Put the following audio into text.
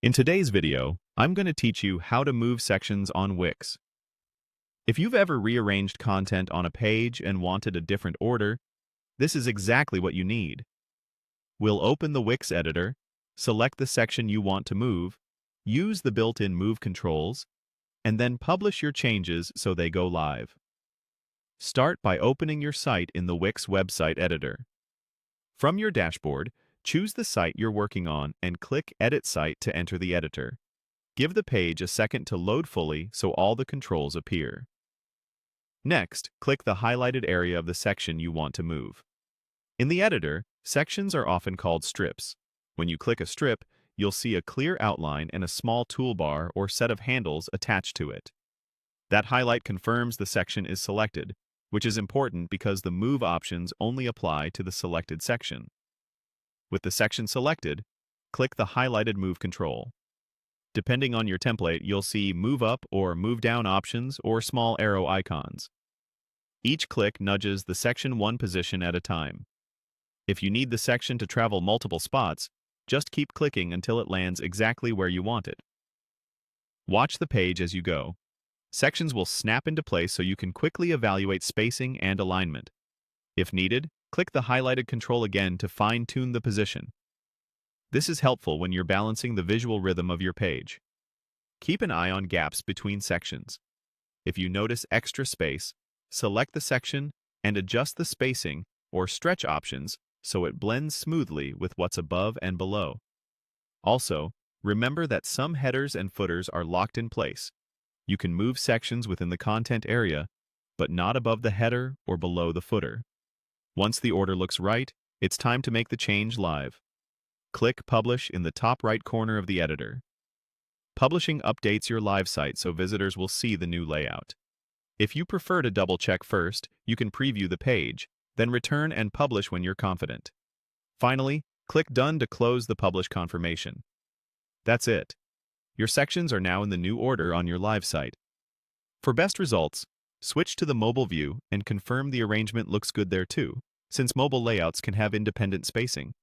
In today's video, I'm going to teach you how to move sections on Wix. If you've ever rearranged content on a page and wanted a different order, this is exactly what you need. We'll open the Wix Editor, select the section you want to move, use the built-in move controls, and then publish your changes so they go live. Start by opening your site in the Wix website editor. From your dashboard, choose the site you're working on and click Edit Site to enter the editor. Give the page a second to load fully so all the controls appear. Next, click the highlighted area of the section you want to move. In the editor, sections are often called strips. When you click a strip, you'll see a clear outline and a small toolbar or set of handles attached to it. That highlight confirms the section is selected, which is important because the move options only apply to the selected section. With the section selected, click the highlighted move control. Depending on your template, you'll see move up or move down options or small arrow icons. Each click nudges the section one position at a time. If you need the section to travel multiple spots, just keep clicking until it lands exactly where you want it. Watch the page as you go. Sections will snap into place so you can quickly evaluate spacing and alignment. If needed, click the highlighted control again to fine-tune the position. This is helpful when you're balancing the visual rhythm of your page. Keep an eye on gaps between sections. If you notice extra space, select the section and adjust the spacing or stretch options so it blends smoothly with what's above and below. Also, remember that some headers and footers are locked in place. You can move sections within the content area, but not above the header or below the footer. Once the order looks right, it's time to make the change live. Click Publish in the top right corner of the editor. Publishing updates your live site so visitors will see the new layout. If you prefer to double-check first, you can preview the page, then return and publish when you're confident. Finally, click Done to close the publish confirmation. That's it. Your sections are now in the new order on your live site. For best results, switch to the mobile view and confirm the arrangement looks good there too, since mobile layouts can have independent spacing.